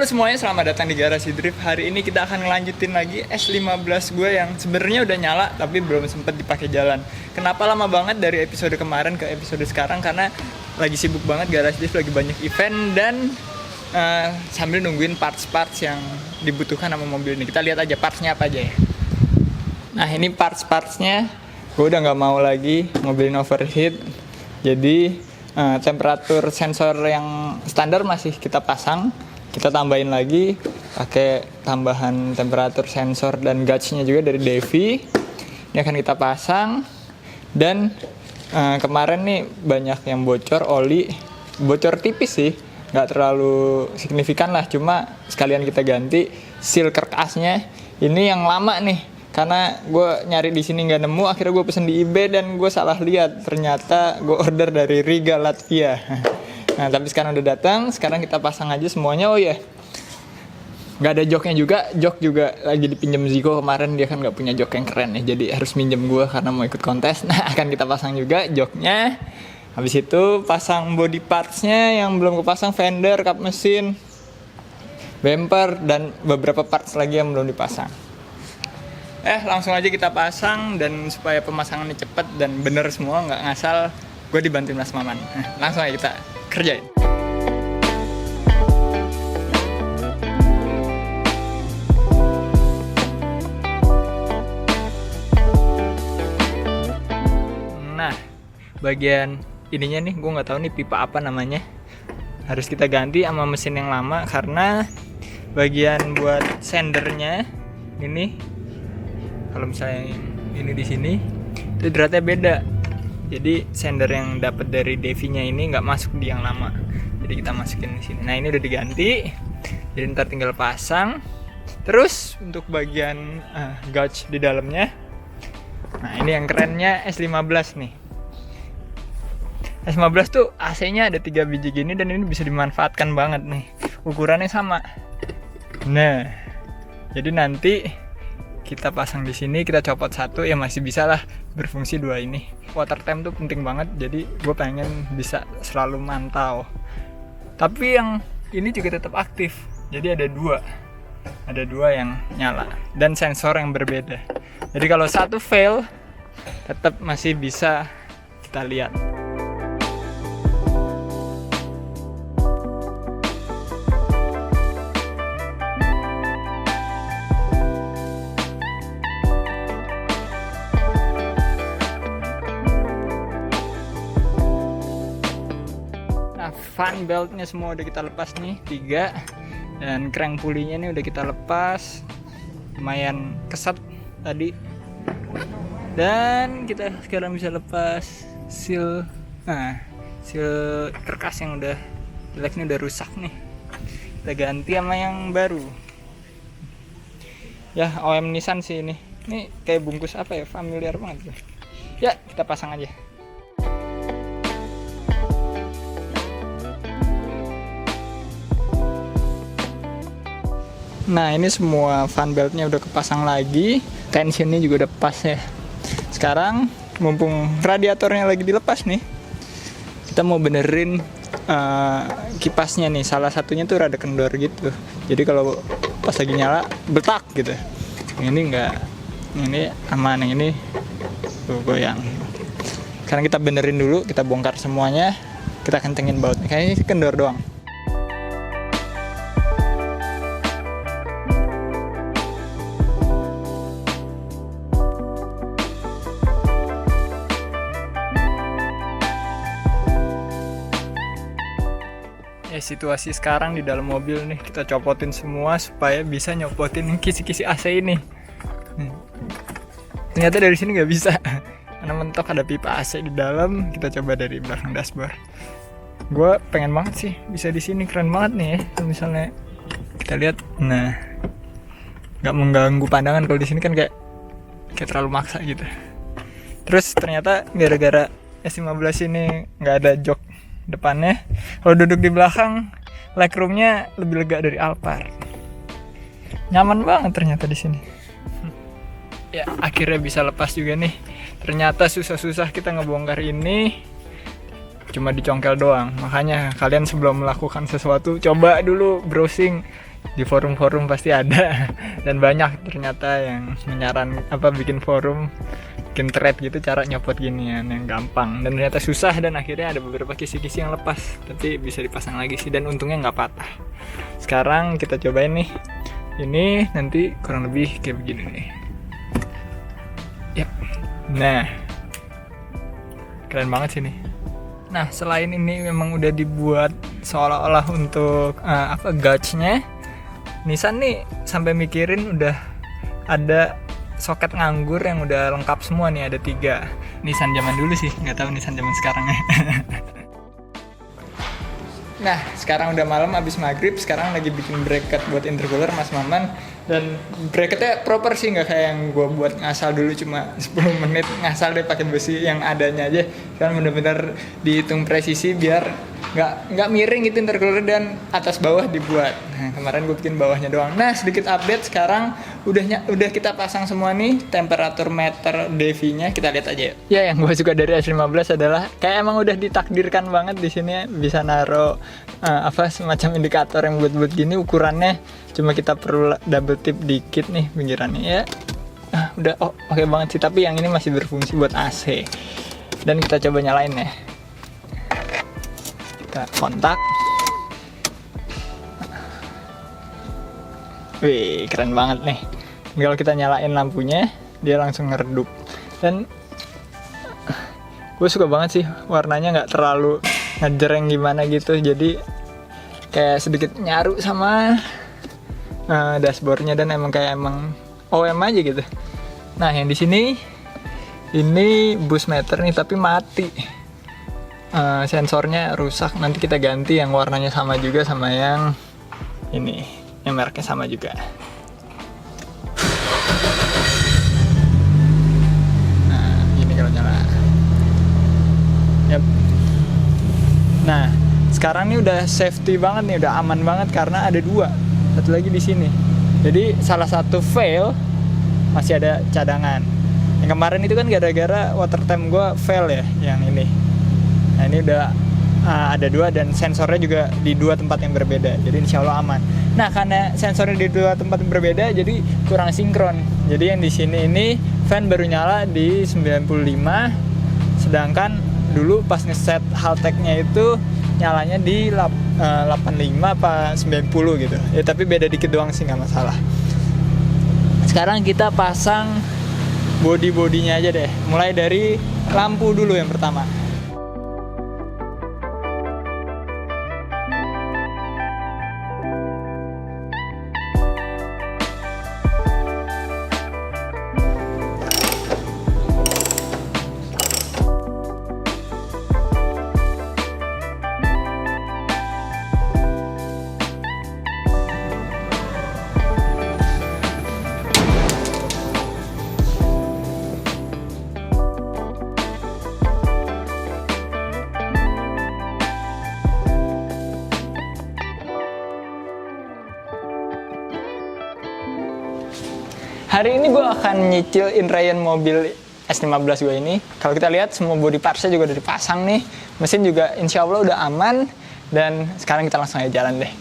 Halo semuanya, selamat datang di Garasi Drift. Hari ini kita akan ngelanjutin lagi S15 gue yang sebenarnya udah nyala tapi belum sempet dipakai jalan. Kenapa lama banget dari episode kemarin ke episode sekarang? Karena lagi sibuk banget Garasi Drift, lagi banyak event dan sambil nungguin parts-parts yang dibutuhkan sama mobil ini. Kita lihat aja partsnya apa aja ya. Nah ini parts-partsnya, gue udah nggak mau lagi mobil ini overheat. Jadi temperatur sensor yang standar masih kita pasang. Kita tambahin lagi pakai tambahan temperatur sensor dan gauge-nya juga dari Devi. Ini akan kita pasang. Dan kemarin nih banyak yang bocor oli, bocor tipis sih, nggak terlalu signifikan lah. Cuma sekalian kita ganti seal karkasnya. Ini yang lama nih, karena gue nyari di sini nggak nemu. Akhirnya gue pesen di eBay dan gue salah lihat. Ternyata gue order dari Riga, Latvia. Nah tapi sekarang udah datang, sekarang kita pasang aja semuanya. Oh ya, nggak ada joknya juga, jok juga lagi dipinjam Ziko kemarin, dia kan nggak punya jok yang keren ya, jadi harus minjem gue karena mau ikut kontes. Nah akan kita pasang juga joknya. Habis itu pasang body partsnya yang belum kepasang, fender, kap mesin, bumper, dan beberapa parts lagi yang belum dipasang. Langsung aja kita pasang, dan supaya pemasangannya cepet dan bener semua, nggak ngasal, gue dibantuin Mas Maman. Langsung aja kita kerjain. Nah, bagian ininya nih, gue nggak tahu nih pipa apa namanya. Harus kita ganti sama mesin yang lama karena bagian buat sendernya ini, kalau misalnya ini di sini, itu dratnya beda. Jadi sender yang dapat dari Devi-nya ini nggak masuk di yang lama. Jadi kita masukin di sini. Nah ini udah diganti. Jadi ntar tinggal pasang. Terus untuk bagian gauge di dalamnya. Nah ini yang kerennya S15 nih. S15 tuh AC-nya ada 3 biji gini dan ini bisa dimanfaatkan banget nih. Ukurannya sama. Nah, jadi nanti kita pasang di sini, kita copot satu, ya masih bisa lah berfungsi dua ini. Water temp tuh penting banget, jadi gue pengen bisa selalu mantau. Tapi yang ini juga tetap aktif, jadi ada dua yang nyala dan sensor yang berbeda. Jadi kalau satu fail, tetap masih bisa kita lihat. Fan beltnya semua udah kita lepas nih 3, dan crank pulley-nya nih udah kita lepas, lumayan kesat tadi. Dan kita sekarang bisa lepas seal karkas yang udah jelek nih, udah rusak nih, kita ganti sama yang baru ya. OM Nissan sih ini kayak bungkus apa ya, familiar banget ya. Kita pasang aja. Nah ini semua fan beltnya udah kepasang lagi, tensionnya juga udah pas ya. Sekarang mumpung radiatornya lagi dilepas nih, kita mau benerin kipasnya nih. Salah satunya tuh rada kendor gitu, jadi kalau pas lagi nyala betak gitu. Yang ini enggak, ini aman, yang ini tuh goyang. Sekarang kita benerin dulu, kita bongkar semuanya, kita kencengin bautnya. Kayaknya sih kendor doang. Situasi sekarang di dalam mobil nih, kita copotin semua supaya bisa nyopotin kisi-kisi AC ini. Ternyata dari sini nggak bisa karena mentok ada pipa AC di dalam. Kita coba dari belakang dashboard. Gue pengen banget sih bisa di sini, keren banget nih ya. Kalau misalnya kita lihat, nah nggak mengganggu pandangan. Kalau di sini kan kayak terlalu maksa gitu. Terus ternyata gara-gara S15 ini nggak ada jok depannya, kalau duduk di belakang legroomnya lebih lega dari Alphard. Nyaman banget ternyata di sini. Ya akhirnya bisa lepas juga nih. Ternyata susah-susah kita ngebongkar ini cuma dicongkel doang. Makanya kalian sebelum melakukan sesuatu coba dulu browsing di forum-forum pasti ada dan banyak ternyata yang bikin forum, bikin thread gitu cara nyopot ginian yang gampang dan ternyata susah, dan akhirnya ada beberapa kisi-kisi yang lepas tapi bisa dipasang lagi sih, dan untungnya nggak patah. Sekarang kita cobain nih, ini nanti kurang lebih kayak begini nih. Yap. Nah, keren banget sih nih. Nah, selain ini memang udah dibuat seolah-olah untuk gauge-nya, Nissan nih sampai mikirin udah ada soket nganggur yang udah lengkap semua nih, ada 3. Nissan zaman dulu sih, nggak tahu Nissan zaman sekarang ya. Nah, sekarang udah malam abis maghrib, sekarang lagi bikin bracket buat intercooler Mas Maman. Dan bracketnya proper sih, nggak kayak yang gue buat ngasal dulu cuma 10 menit ngasal deh pakai besi yang adanya aja. Kan bener-bener dihitung presisi biar nggak miring gitu intercooler, dan atas bawah dibuat. Nah, kemarin gue bikin bawahnya doang. Nah, sedikit update, sekarang udah kita pasang semua nih temperatur meter DV-nya, kita lihat aja. Ya, yang gue suka dari S15 adalah kayak emang udah ditakdirkan banget di sini bisa naro semacam indikator yang buat gini, ukurannya cuma kita perlu double tip dikit nih pinggirannya ya. Udah oke banget sih, tapi yang ini masih berfungsi buat AC. Dan kita coba nyalain ya. Kita kontak. Wih, keren banget nih. Kalau kita nyalain lampunya, dia langsung ngeredup. Dan gue suka banget sih warnanya, nggak terlalu ngejreng gimana gitu. Jadi kayak sedikit nyaru sama dashboardnya, dan emang OM aja gitu. Nah, yang di sini ini boost meter nih tapi mati. Sensornya rusak, nanti kita ganti yang warnanya sama juga sama yang ini, yang mereknya sama juga. Nah, ini kalau nyala. Yap. Nah, sekarang ini udah safety banget nih, udah aman banget karena ada 2. Satu lagi di sini. Jadi salah satu fail masih ada cadangan. Yang kemarin itu kan gara-gara water temp gue fail ya, yang ini. Nah, ini udah ada 2 dan sensornya juga di 2 tempat yang berbeda. Jadi insya Allah aman. Nah, karena sensornya di 2 tempat yang berbeda, jadi kurang sinkron. Jadi yang di sini ini fan baru nyala di 95, sedangkan dulu pas ngeset Haltech-nya itu nyalanya di 85 apa 90 gitu. Ya tapi beda dikit doang sih, nggak masalah. Sekarang kita pasang body-bodinya aja deh. Mulai dari lampu dulu yang pertama. Hari ini gue akan nyicil Inrayan mobil S15 gue ini. Kalau kita lihat semua body partsnya juga udah dipasang nih. Mesin juga insya Allah udah aman. Dan sekarang kita langsung aja jalan deh.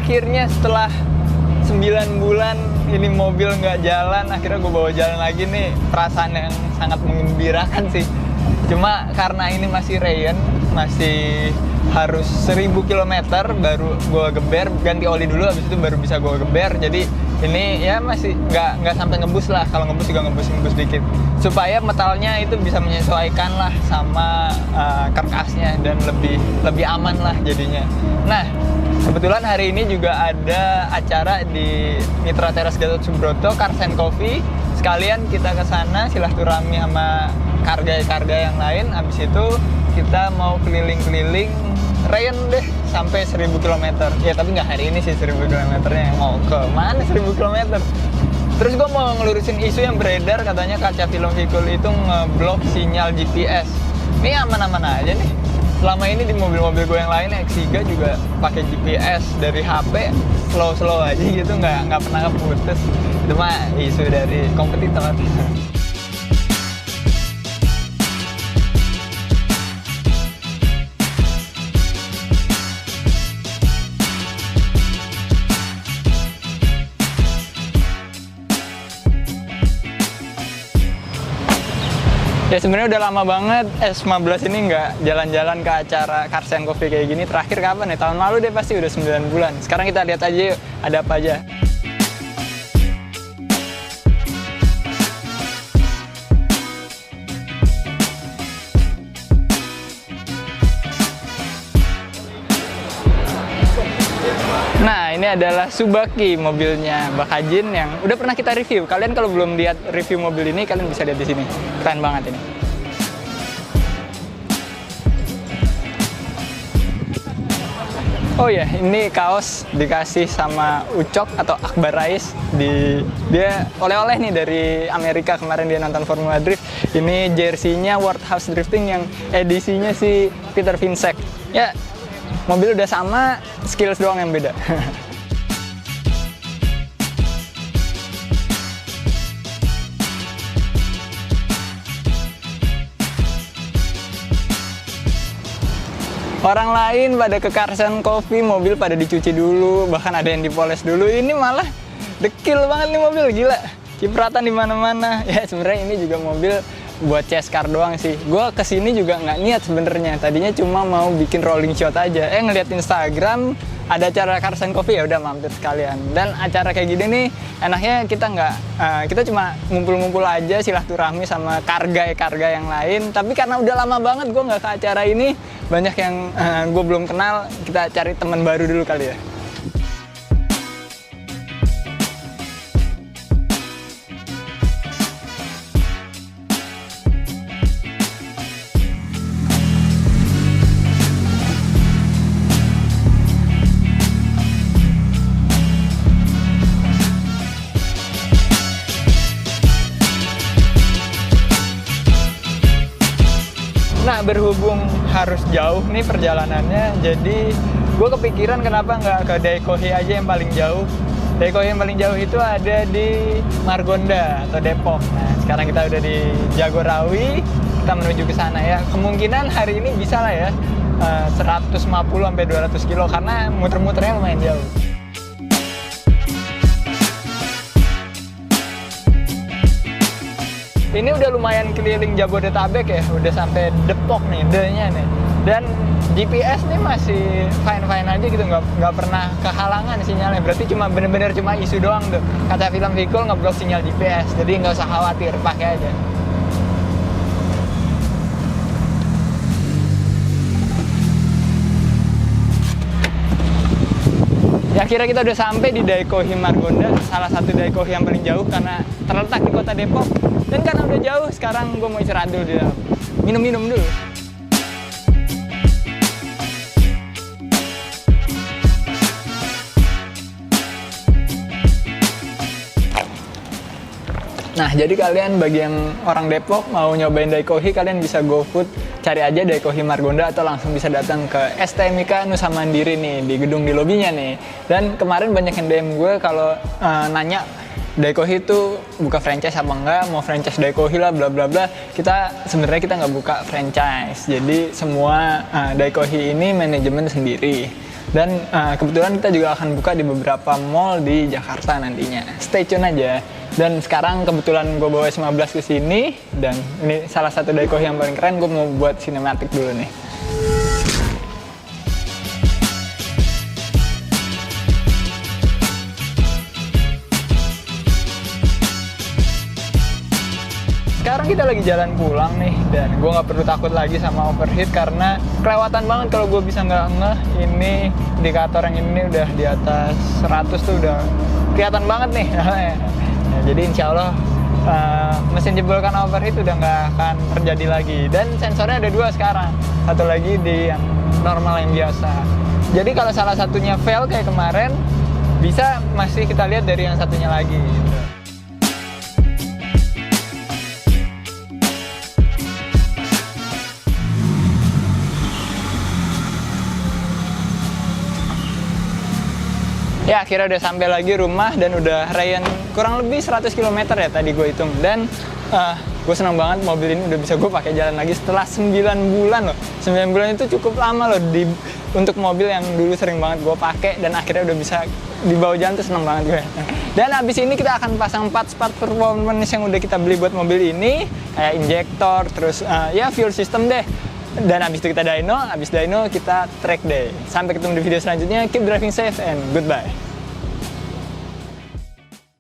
Akhirnya setelah 9 bulan ini mobil nggak jalan, akhirnya gue bawa jalan lagi nih. Perasaan yang sangat menggembirakan sih. Cuma karena ini masih Rayon, masih harus 1000 km baru gue geber, ganti oli dulu, habis itu baru bisa gue geber. Jadi ini ya masih nggak sampai ngebus lah. Kalau ngebus juga ngebus dikit, supaya metalnya itu bisa menyesuaikan lah sama karkasnya dan lebih aman lah jadinya. Nah, kebetulan hari ini juga ada acara di Mitra Teras Gatot Subroto, Cars and Coffee. Sekalian kita ke sana silaturahmi sama karga yang lain. Abis itu kita mau keliling-keliling Rayon deh sampai 1000 km. Ya tapi nggak hari ini sih 1000 km-nya. Mau ke mana 1000 km? Terus gue mau ngelurusin isu yang beredar katanya kaca film Vicul itu ngeblok sinyal GPS. Ini aman-aman aja nih. Selama ini di mobil-mobil gue yang lain X3 juga pakai GPS dari HP, slow aja gitu, nggak pernah keputus. Itu mah isu dari kompetitor. Ya sebenarnya udah lama banget S15 ini nggak jalan-jalan ke acara Cars and Coffee kayak gini. Terakhir kapan ya? Tahun lalu deh pasti, udah 9 bulan. Sekarang kita lihat aja yuk, ada apa aja. Nah, ini adalah Subaki mobilnya Bakajin yang udah pernah kita review. Kalian kalau belum lihat review mobil ini, kalian bisa lihat di sini. Keren banget ini. Oh ya, ini kaos dikasih sama Ucok atau Akbar Rais. Dia oleh-oleh nih dari Amerika, kemarin dia nonton Formula Drift. Ini jersey-nya World House Drifting yang edisinya si Peter Vinsek. Ya, mobil udah sama, skills doang yang beda. Orang lain pada ke Cars and Coffee, mobil pada dicuci dulu, bahkan ada yang dipoles dulu. Ini malah dekil banget nih mobil, gila. Cipratan di mana-mana. Ya sebenarnya ini juga mobil buat chase car doang sih. Gue kesini juga nggak niat sebenarnya. Tadinya cuma mau bikin rolling shot aja. Ngeliat Instagram ada acara Cars and Coffee, ya udah mampir sekalian. Dan acara kayak gini nih enaknya kita cuma ngumpul-ngumpul aja, silaturahmi sama karga yang lain. Tapi karena udah lama banget gue nggak ke acara ini, banyak yang gue belum kenal. Kita cari teman baru dulu kali ya. Nah, berhubung harus jauh nih perjalanannya, jadi gue kepikiran kenapa nggak ke Daikohi aja yang paling jauh. Daikohi yang paling jauh itu ada di Margonda atau Depok. Nah, sekarang kita udah di Jagorawi, kita menuju ke sana ya. Kemungkinan hari ini bisa lah ya, 150-200 kilo karena muter-muternya lumayan jauh. Ini udah lumayan keliling Jabodetabek ya, udah sampai Depok nih, D-nya nih. Dan GPS nih masih fine-fine aja gitu, nggak pernah kehalangan sinyalnya. Berarti bener-bener cuma isu doang tuh. Kaca film Vicul ngeblok sinyal GPS, jadi nggak usah khawatir, pakai aja. Ya akhirnya kita udah sampai di Daikohi Margonda, salah satu Daikohi yang paling jauh karena terletak di kota Depok. Dan karena udah jauh, sekarang gue mau istirahat dulu di dalam. Minum-minum dulu. Nah, jadi kalian bagi yang orang Depok mau nyobain Daikohi, kalian bisa GoFood, cari aja Daikohi Margonda atau langsung bisa datang ke STMIK Nusa Mandiri nih, di gedung di lobinya nih. Dan kemarin banyak yang DM gue kalau nanya Daikohi itu buka franchise apa enggak, mau franchise Daikohi lah bla bla bla. Sebenarnya kita nggak buka franchise. Jadi semua Daikohi ini manajemen sendiri. Dan kebetulan kita juga akan buka di beberapa mall di Jakarta nantinya. Stay tune aja. Dan sekarang kebetulan gue bawa S15 ke sini, dan ini salah satu Daikohi yang paling keren. Gue mau buat sinematik dulu nih. Sekarang kita lagi jalan pulang nih, dan gue nggak perlu takut lagi sama overheat karena kelewatan banget kalau gue bisa nggak ngeh. Ini indikator yang ini udah di atas 100 tuh, udah kelihatan banget nih. Nah, jadi insya Allah mesin jebol karena overheat udah nggak akan terjadi lagi. Dan sensornya ada 2 sekarang, satu lagi di yang normal yang biasa. Jadi kalau salah satunya fail kayak kemarin, bisa masih kita lihat dari yang satunya lagi gitu. Ya akhirnya udah sampai lagi rumah dan udah rayan kurang lebih 100 km ya tadi gue hitung. Dan gue senang banget mobil ini udah bisa gue pakai jalan lagi setelah 9 bulan loh. 9 bulan itu cukup lama loh untuk mobil yang dulu sering banget gue pakai dan akhirnya udah bisa dibawa jalan tuh senang banget gue. Dan abis ini kita akan pasang part performance yang udah kita beli buat mobil ini, kayak injektor, terus ya fuel system deh. Dan abis itu kita dyno, abis dyno kita track deh. Sampai ketemu di video selanjutnya. Keep driving safe and goodbye.